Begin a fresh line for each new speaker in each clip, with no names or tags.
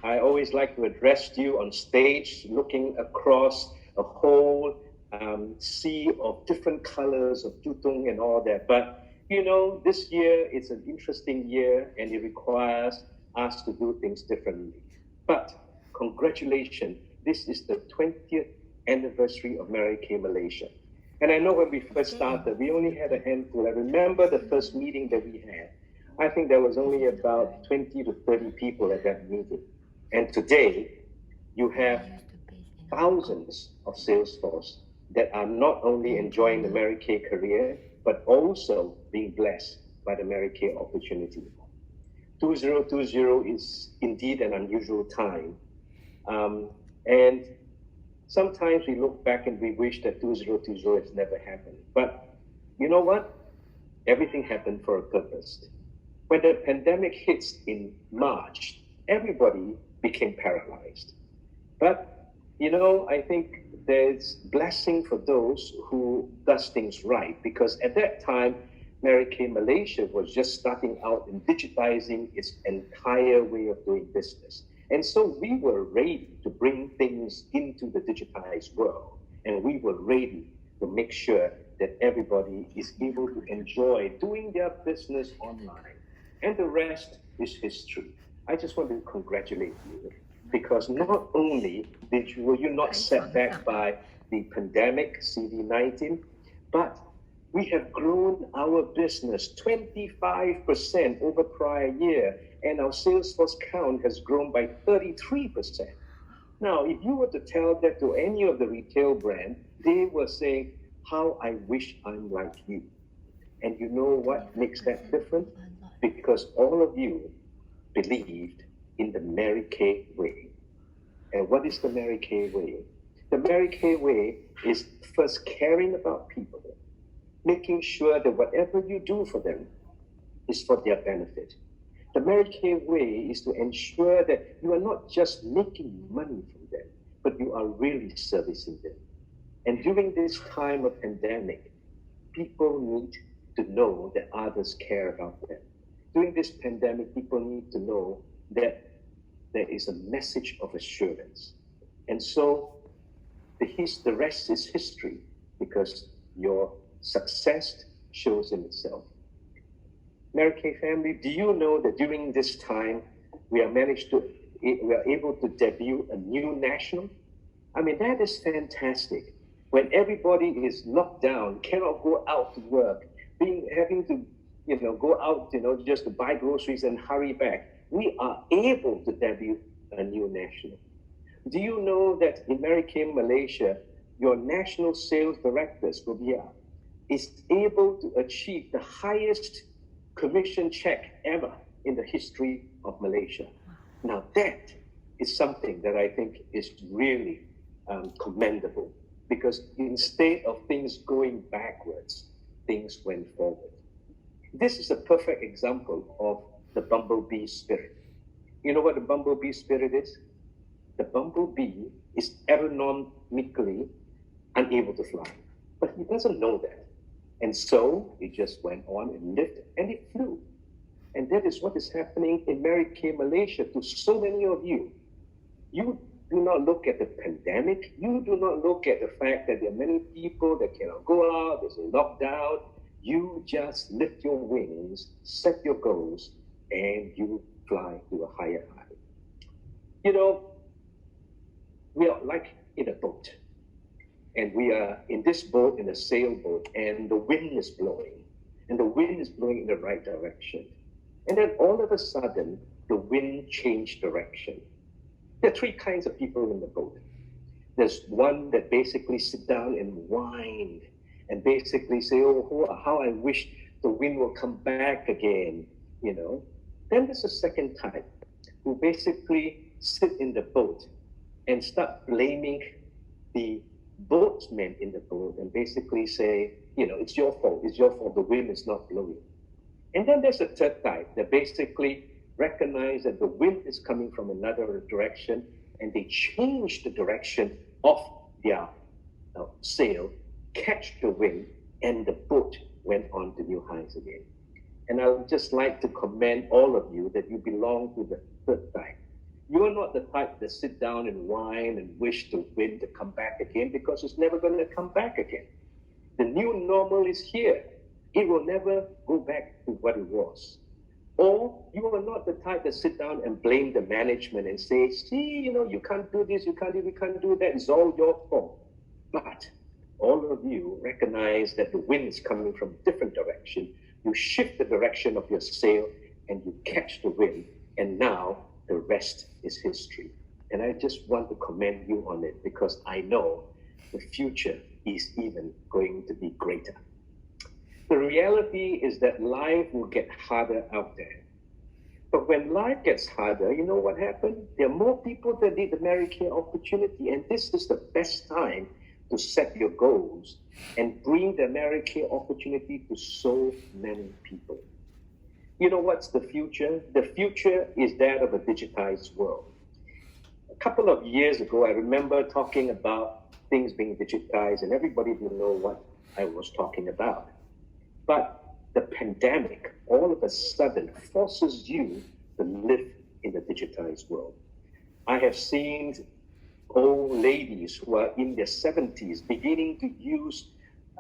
I always like to address you on stage, looking across a whole sea of different colors of tutong and all that. But you know, this year is an interesting year and it requires us to do things differently. But congratulations, this is the 20th anniversary of Mary Kay Malaysia. And I know when we first started, we only had a handful. I remember the first meeting that we had. I think there was only about 20 to 30 people at that meeting. And today, you have thousands of sales force that are not only enjoying the Mary Kay career, but also being blessed by the Mary Kay opportunity. 2020 is indeed an unusual time. And sometimes we look back and we wish that 2020 has never happened. But you know what? Everything happened for a purpose. When the pandemic hits in March, everybody became paralyzed. But, you know, I think there's blessing for those who does things right, because at that time, Mary Kay Malaysia was just starting out in digitizing its entire way of doing business. And so we were ready to bring things into the digitized world. And we were ready to make sure that everybody is able to enjoy doing their business online. And the rest is history. I just want to congratulate you, because not only were you not set back by the pandemic, CD19, but we have grown our business 25% over prior year, and our sales force count has grown by 33%. Now, if you were to tell that to any of the retail brand, they will say, how I wish I'm like you. And you know what makes that different? Because all of you believed in the Mary Kay way. And what is the Mary Kay way? The Mary Kay way is first caring about people, making sure that whatever you do for them is for their benefit. The Mary Kay way is to ensure that you are not just making money from them, but you are really servicing them. And during this time of pandemic, people need to know that others care about them. During this pandemic, people need to know that there is a message of assurance. And so the rest is history, because your success shows in itself. Mary Kay family, do you know that during this time, we are able to debut a new national? I mean, that is fantastic. When everybody is locked down, cannot go out to work, having to go out, just to buy groceries and hurry back, we are able to debut a new national. Do you know that in Mary Kay Malaysia, your national sales directors, Gobia, is able to achieve the highest commission check ever in the history of Malaysia? Now that is something that I think is really commendable, because instead of things going backwards, things went forward. This is a perfect example of the bumblebee spirit. You know what the bumblebee spirit is? The bumblebee is aeronomically unable to fly, but he doesn't know that. And so it just went on and lived and it flew. And that is what is happening in Mary Kay Malaysia to so many of you. You do not look at the pandemic. You do not look at the fact that there are many people that cannot go out, there's a lockdown. You just lift your wings, set your goals, and you fly to a higher high. You know, we are like in a boat. And we are in this boat, in a sailboat, and the wind is blowing. And the wind is blowing in the right direction. And then all of a sudden, the wind changed direction. There are three kinds of people in the boat. There's one that basically sit down and whine and basically say, oh, how I wish the wind will come back again, Then there's a second type who basically sit in the boat and start blaming the boatmen in the boat and basically say, it's your fault, the wind is not blowing. And then there's a third type that basically recognize that the wind is coming from another direction, and they change the direction of their sail, catch the wind, and the boat went on to new heights again. And I would just like to commend all of you that you belong to the third type. You are not the type that sit down and whine and wish the wind to come back again because it's never going to come back again. The new normal is here. It will never go back to what it was. Or you are not the type that sit down and blame the management and say, see, you can't do this, we can't do that. It's all your fault. But all of you recognize that the wind is coming from a different direction. You shift the direction of your sail and you catch the wind. And now the rest is history. And I just want to commend you on it because I know the future is even going to be greater. The reality is that life will get harder out there. But when life gets harder, you know what happened? There are more people that need the Mary Kay opportunity, and this is the best time to set your goals and bring the Mary Kay opportunity to so many people. You know what's the future? The future is that of a digitized world. A couple of years ago, I remember talking about things being digitized, and everybody will know what I was talking about. But the pandemic all of a sudden forces you to live in the digitized world. I have seen old ladies who are in their 70s beginning to use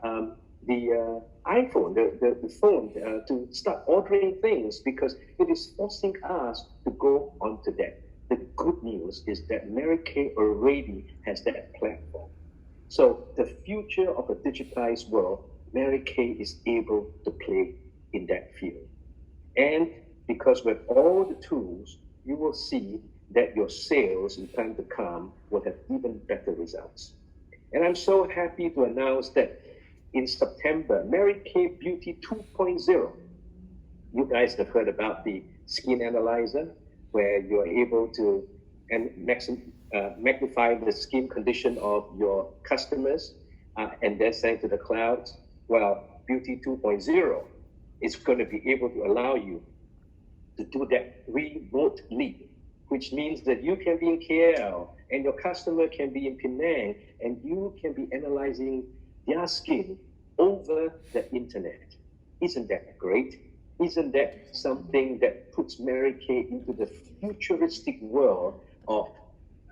the iPhone, the phone, to start ordering things because it is forcing us to go onto that. The good news is that Mary Kay already has that platform. So the future of a digitized world, Mary Kay is able to play in that field. And because with all the tools, you will see that your sales in time to come will have even better results. And I'm so happy to announce that in September, Mary Kay Beauty 2.0, you guys have heard about the skin analyzer, where you're able to magnify the skin condition of your customers and then send to the cloud. Well, Beauty 2.0 is going to be able to allow you to do that remotely, which means that you can be in KL and your customer can be in Penang and you can be analyzing their skin over the internet. Isn't that great? Isn't that something that puts Mary Kay into the futuristic world of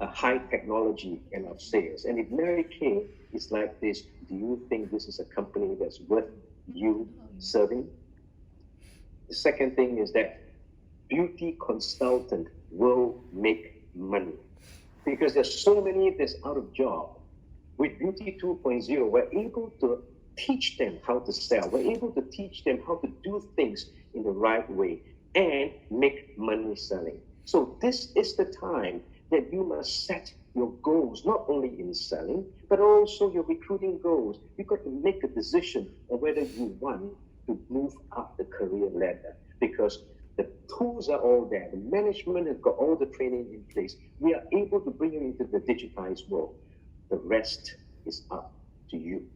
high technology and of sales? And if Mary Kay is like this, do you think this is a company that's worth you serving? The second thing is that beauty consultant will make money because there's so many that's out of job. With Beauty 2.0, we're able to teach them how to sell. We're able to teach them how to do things in the right way and make money selling. So this is the time that you must set your goals, not only in selling, but also your recruiting goals. You've got to make a decision on whether you want to move up the career ladder because the tools are all there. The management has got all the training in place. We are able to bring you into the digitized world. The rest is up to you.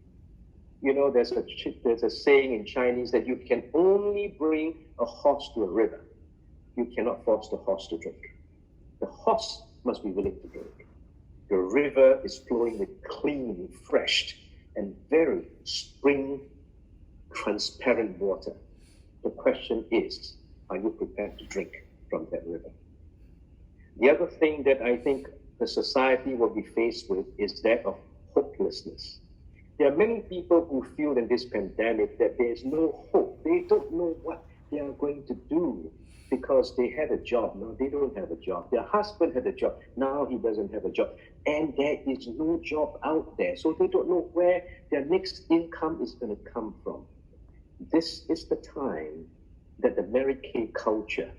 You know, there's a saying in Chinese that you can only bring a horse to a river. You cannot force the horse to drink. The horse must be willing to drink. The river is flowing with clean, fresh, and very spring, transparent water. The question is, are you prepared to drink from that river? The other thing that I think the society will be faced with is that of hopelessness. There are many people who feel in this pandemic that there is no hope. They don't know what they are going to do because they had a job. Now they don't have a job. Their husband had a job. Now he doesn't have a job. And there is no job out there. So they don't know where their next income is going to come from. This is the time that the Mary Kay culture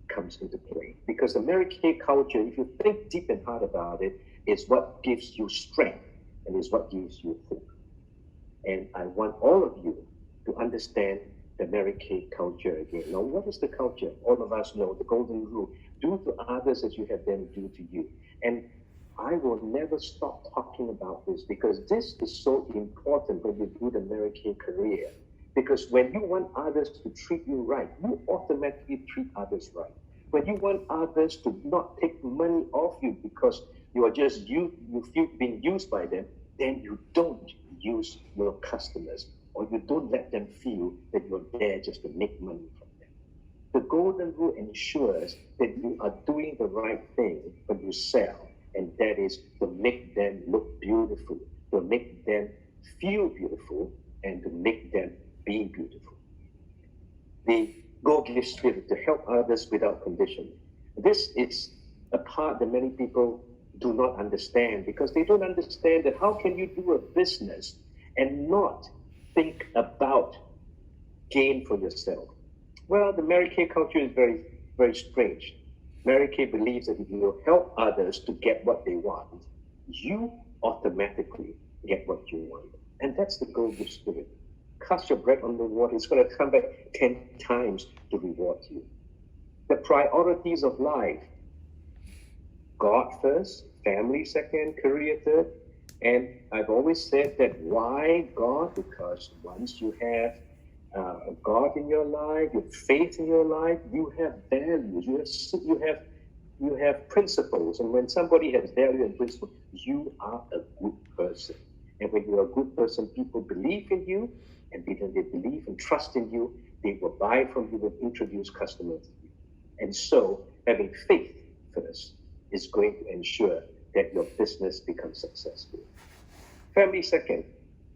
comes into play. Because the Mary Kay culture, if you think deep and hard about it, is what gives you strength and is what gives you hope. And I want all of you to understand the Mary Kay culture again. Now, what is the culture? All of us know the golden rule: do to others as you have them do to you. And I will never stop talking about this because this is so important when you do the Mary Kay career. Because when you want others to treat you right, you automatically treat others right. When you want others to not take money off you because you are just you feel being used by them, then you don't use your customers or you don't let them feel that you're there just to make money from them. The golden rule ensures that you are doing the right thing when you sell, and that is to make them look beautiful, to make them feel beautiful, and to make them be beautiful. The go-give spirit, to help others without condition. This is a part that many people do not understand, because they don't understand that how can you do a business and not think about gain for yourself? Well, the Mary Kay culture is very, very strange. Mary Kay believes that if you help others to get what they want, you automatically get what you want. And that's the go-give spirit. Cast your bread on the water, it's going to come back 10 times to reward you. The priorities of life: God first, family second, career third. And I've always said that why God? Because once you have God in your life, you have faith in your life, you have values, you have principles. And when somebody has value and principle, you are a good person. And when you're a good person, people believe in you, and because they believe and trust in you, they will buy from you and introduce customers to you. And so having faith first is going to ensure that your business becomes successful. Family second.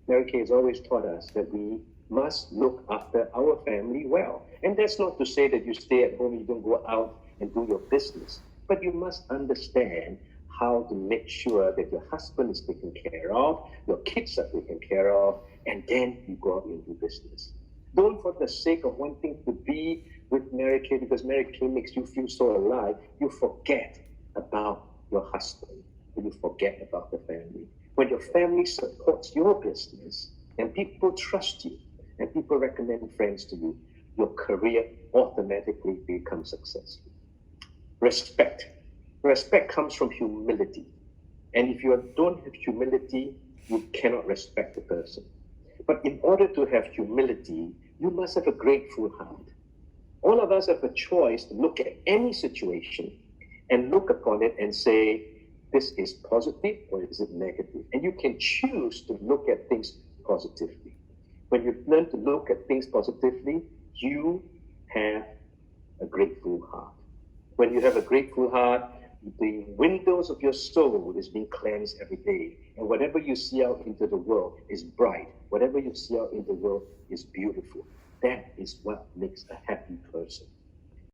Mary Kay has always taught us that we must look after our family well. And that's not to say that you stay at home, you don't go out and do your business. But you must understand how to make sure that your husband is taken care of, your kids are taken care of, and then you go out and do business. Don't, for the sake of wanting to be with Mary Kay, because Mary Kay makes you feel so alive, you forget about your husband, and you forget about the family. When your family supports your business, and people trust you, and people recommend friends to you, your career automatically becomes successful. Respect. Respect comes from humility. And if you don't have humility, you cannot respect the person. But in order to have humility, you must have a grateful heart. All of us have a choice to look at any situation and look upon it and say, this is positive or is it negative? And you can choose to look at things positively. When you learn to look at things positively, you have a grateful heart. When you have a grateful heart, the windows of your soul is being cleansed every day. And whatever you see out into the world is bright. Whatever you see out in the world is beautiful. That is what makes a happy person.